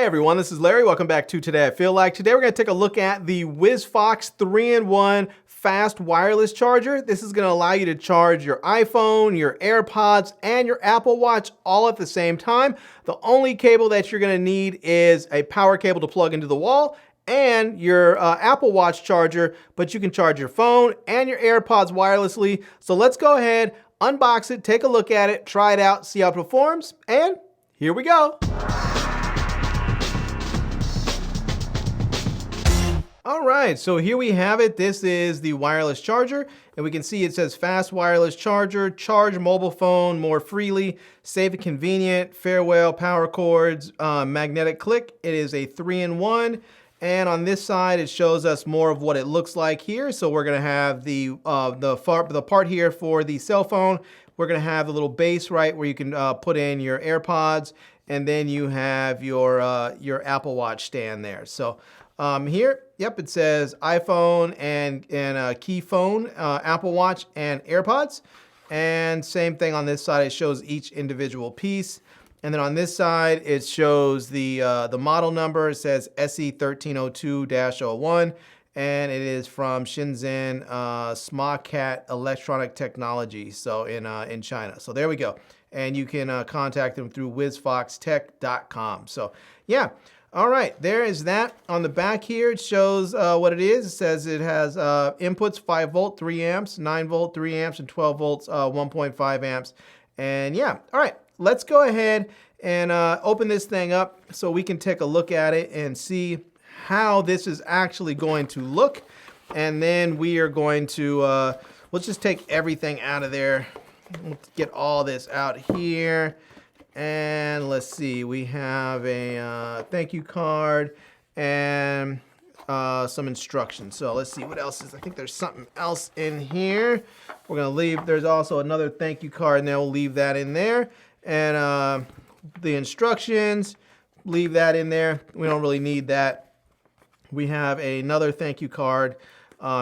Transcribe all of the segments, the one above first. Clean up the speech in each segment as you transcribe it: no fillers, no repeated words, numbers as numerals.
Hey everyone, this is Larry. Welcome back to Today I Feel Like. Today we're going to take a look at the Wisfox 3-in-1 fast wireless charger. This is going to allow you to charge your iPhone, your AirPods, and your Apple Watch all at the same time. The only cable that you're going to need is a power cable to plug into the wall and your Apple Watch charger, but you can charge your phone and your AirPods wirelessly. So let's go ahead, unbox it, take a look at it, try it out, see how it performs, and here we go. All right, so here we have it. This is the wireless charger, and we can see it says fast wireless charger, charge mobile phone more freely, safe and convenient, farewell power cords, magnetic click. It is a 3-in-1, and on this side it shows us more of what it looks like here. So we're gonna have the part here for the cell phone. We're gonna have the little base right where you can put in your AirPods, and then you have your Apple Watch stand there. So here, yep, it says iPhone and key phone, Apple Watch and AirPods. And same thing on this side, it shows each individual piece. And then on this side, it shows the model number. It says SE1302-01, and it is from Shenzhen SmaCat Electronic Technology, so in China. So there we go. And you can contact them through wisfoxtech.com. So yeah. All right, there is that. On the back here, it shows what it is. It says it has inputs 5 volt, 3 amps, 9 volt, 3 amps, and 12 volts, 1.5 amps. And yeah, all right, let's go ahead and open this thing up so we can take a look at it and see how this is actually going to look. And then we are going to, let's just take everything out of there. Let's get all this out here. And let's see, we have a thank you card and some instructions. So let's see what else is. I think there's something else in here. We're gonna leave, there's also another thank you card, and then we'll leave that in there. And the instructions, leave that in there. We don't really need that. We have another thank you card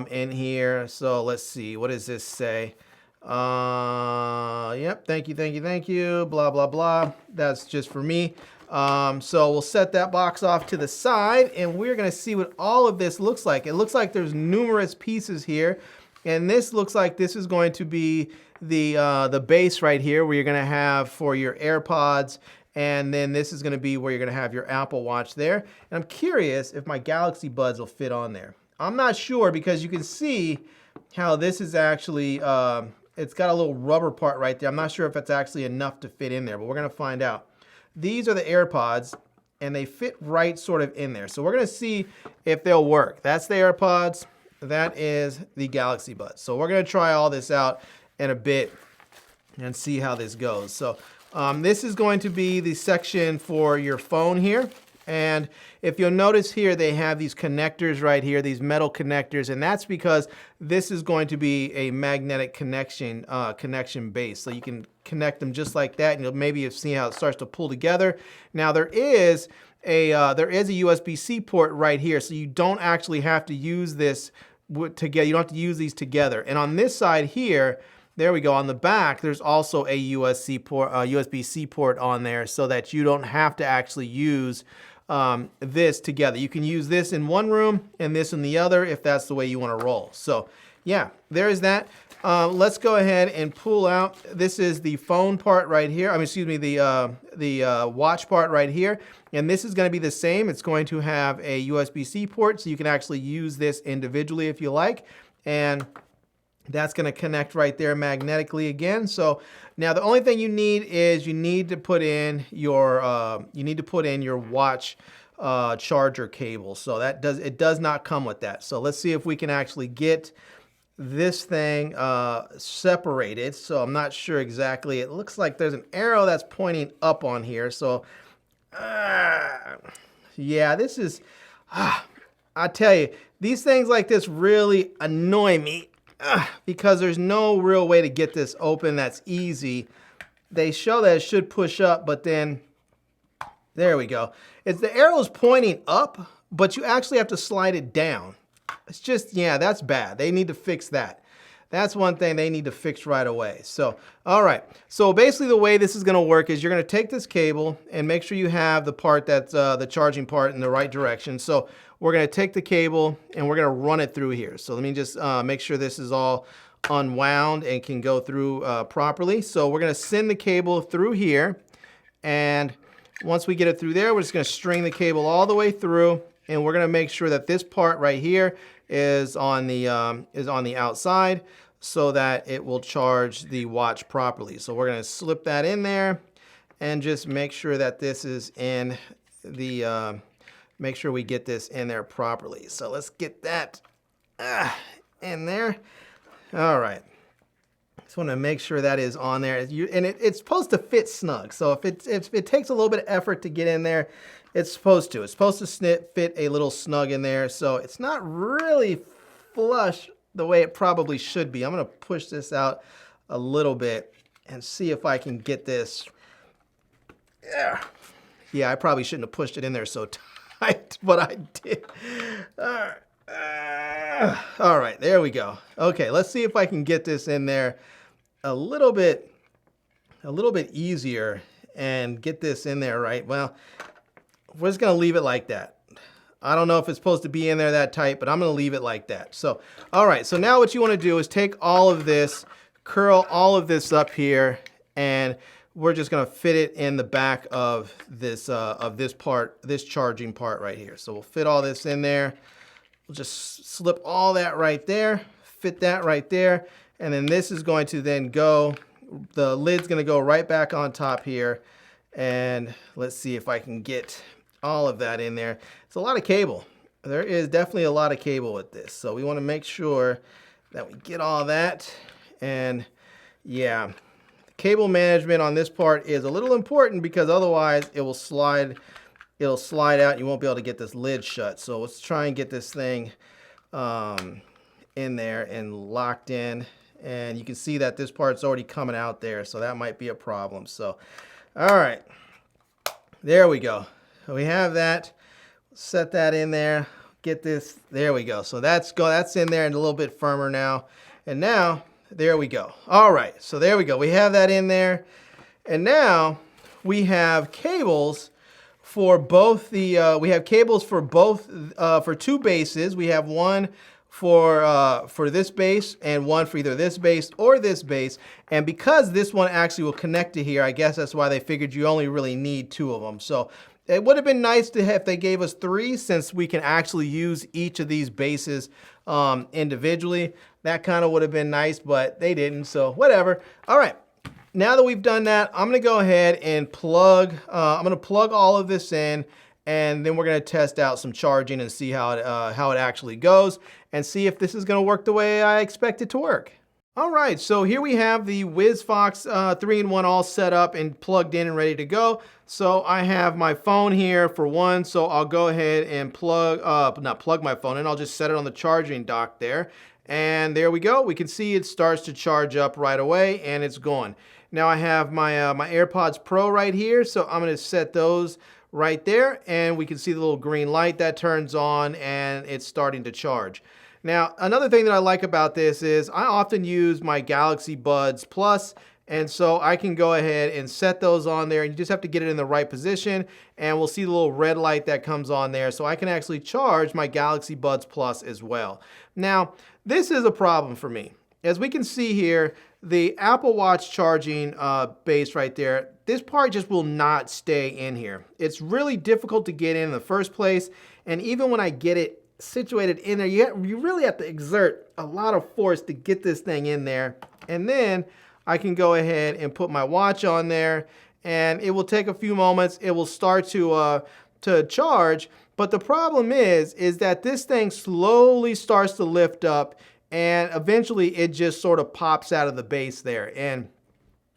in here. So let's see, what does this say? Yep, thank you, blah, blah, blah. That's just for me. So we'll set that box off to the side, and we're gonna see what all of this looks like. It looks like there's numerous pieces here, and this looks like this is going to be the base right here where you're gonna have for your AirPods, and then this is gonna be where you're gonna have your Apple Watch there. And I'm curious if my Galaxy Buds will fit on there. I'm not sure, because you can see how this is actually, it's got a little rubber part right there. I'm not sure if it's actually enough to fit in there, but we're gonna find out. These are the AirPods, and they fit right sort of in there. So we're gonna see if they'll work. That's the AirPods, that is the Galaxy Buds. So we're gonna try all this out in a bit and see how this goes. So this is going to be the section for your phone here. And if you'll notice here, they have these connectors right here, these metal connectors, and that's because this is going to be a magnetic connection base. So you can connect them just like that, and maybe you'll see how it starts to pull together. Now there is a USB-C port right here, so you don't actually have to use this together. You don't have to use these together. And on this side here, there we go. On the back, there's also a USB-C port on there, so that you don't have to actually use this together. You can use this in one room and this in the other if that's the way you want to roll. So yeah, there's that. Let's go ahead and pull out. This is the phone part right here. I mean, excuse me, the watch part right here. And this is going to be the same. It's going to have a USB-C port, so you can actually use this individually if you like. And that's going to connect right there magnetically again. So now the only thing you need is you need to put in your watch charger cable. So it does not come with that. So let's see if we can actually get this thing separated. So I'm not sure exactly. It looks like there's an arrow that's pointing up on here. So yeah, this is I tell you, these things like this really annoy me. Because there's no real way to get this open that's easy. They show that it should push up, but then, there we go. The arrow's pointing up, but you actually have to slide it down. It's just, yeah, that's bad. They need to fix that. That's one thing they need to fix right away. So, all right. So basically the way this is going to work is you're going to take this cable and make sure you have the part that's the charging part in the right direction. So we're going to take the cable and we're going to run it through here. So let me just make sure this is all unwound and can go through properly. So we're going to send the cable through here. And once we get it through there, we're just going to string the cable all the way through. And we're going to make sure that this part right here is on the outside so that it will charge the watch properly. So we're going to slip that in there and just make sure that this is in the, make sure we get this in there properly. So let's get that in there. All right. Just want to make sure that is on there. And it's supposed to fit snug. So if it takes a little bit of effort to get in there, it's supposed to. It's supposed to fit a little snug in there. So it's not really flush the way it probably should be. I'm going to push this out a little bit and see if I can get this. Yeah, I probably shouldn't have pushed it in there so tight, but I did. All right, there we go. Okay, let's see if I can get this in there a little bit easier and get this in there right. Well, we're just gonna leave it like that. I don't know if it's supposed to be in there that tight, but I'm gonna leave it like that. So, all right, so now what you wanna do is take all of this, curl all of this up here, and we're just gonna fit it in the back of this part, this charging part right here. So we'll fit all this in there. We'll just slip all that right there, fit that right there, and then this is going to then go, the lid's gonna go right back on top here, and let's see if I can get all of that in there. It's a lot of cable. There is definitely a lot of cable with this, so we wanna make sure that we get all that, and yeah, cable management on this part is a little important because otherwise it will slide. It'll slide out. You won't be able to get this lid shut. So let's try and get this thing in there and locked in. And you can see that this part's already coming out there, so that might be a problem. So, all right, there we go. We have that. Set that in there. Get this. There we go. So that's in there and a little bit firmer now. And now. There we go. All right, so there we go. We have that in there. And now we have cables for both the, we have cables for both, for two bases. We have one for this base and one for either this base or this base. And because this one actually will connect to here, I guess that's why they figured you only really need two of them. So it would have been nice to have, if they gave us three, since we can actually use each of these bases individually. That kind of would have been nice, but they didn't, so whatever. All right, now that we've done that, I'm gonna go ahead and plug, I'm gonna plug all of this in, and then we're gonna test out some charging and see how it actually goes, and see if this is gonna work the way I expect it to work. All right, so here we have the Wisfox 3-in-1 all set up and plugged in and ready to go. So I have my phone here for one, so I'll go ahead and not plug my phone in, I'll just set it on the charging dock there. And there we go. We can see it starts to charge up right away and it's going. Now I have my, my AirPods Pro right here, so I'm gonna set those right there and we can see the little green light that turns on and it's starting to charge. Now, another thing that I like about this is I often use my Galaxy Buds Plus, and so I can go ahead and set those on there, and you just have to get it in the right position, and we'll see the little red light that comes on there, so I can actually charge my Galaxy Buds Plus as well. Now, this is a problem for me. As we can see here, the Apple Watch charging base right there, this part just will not stay in here. It's really difficult to get in the first place, and even when I get it situated in there, you really have to exert a lot of force to get this thing in there. And then I can go ahead and put my watch on there, and it will take a few moments. It will start to charge, but the problem is that this thing slowly starts to lift up, and eventually it just sort of pops out of the base there. And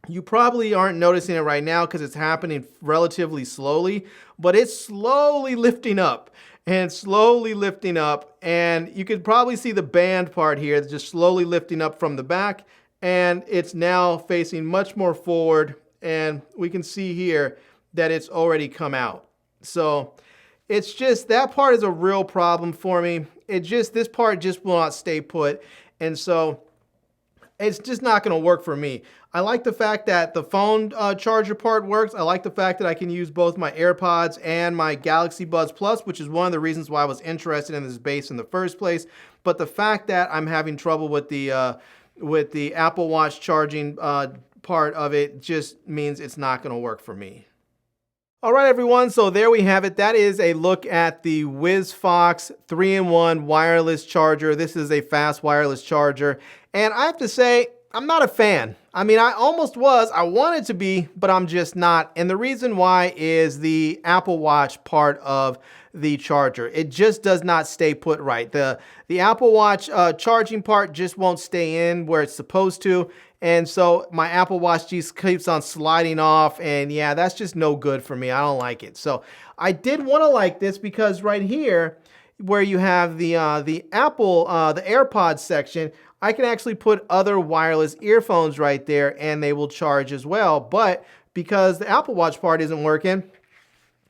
you probably aren't noticing it right now because it's happening relatively slowly, but it's slowly lifting up. And slowly lifting up, and you could probably see the band part here that's just slowly lifting up from the back, and it's now facing much more forward, and we can see here that it's already come out. So it's just, that part is a real problem for me. This part just will not stay put, and so it's just not going to work for me. I like the fact that the phone charger part works. I like the fact that I can use both my AirPods and my Galaxy Buds Plus, which is one of the reasons why I was interested in this base in the first place. But the fact that I'm having trouble with the Apple Watch charging part of it just means it's not going to work for me. All right, everyone, so there we have it. That is a look at the Wisfox 3-in-1 wireless charger. This is a fast wireless charger, and I have to say, I'm not a fan. I mean, I almost was. I wanted to be, but I'm just not. And the reason why is the Apple Watch part of the charger. It just does not stay put right. The Apple Watch charging part just won't stay in where it's supposed to. And so my Apple Watch just keeps on sliding off, and yeah, that's just no good for me. I don't like it. So I did want to like this because right here, where you have the Apple, the AirPods section, I can actually put other wireless earphones right there, and they will charge as well. But because the Apple Watch part isn't working,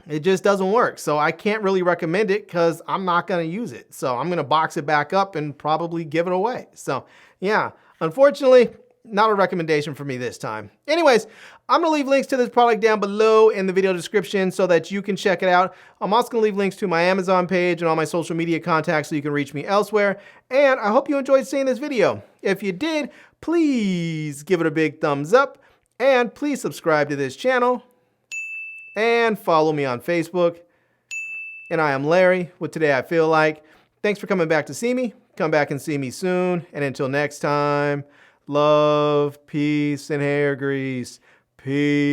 it just doesn't work. So I can't really recommend it because I'm not going to use it. So I'm going to box it back up and probably give it away. So yeah, unfortunately, not a recommendation for me this time. Anyways, I'm going to leave links to this product down below in the video description so that you can check it out. I'm also going to leave links to my Amazon page and all my social media contacts so you can reach me elsewhere. And I hope you enjoyed seeing this video. If you did, please give it a big thumbs up and please subscribe to this channel and follow me on Facebook. And I am Larry with Today I Feel Like. Thanks for coming back to see me. Come back and see me soon. And until next time, love, peace, and hair grease. Peace.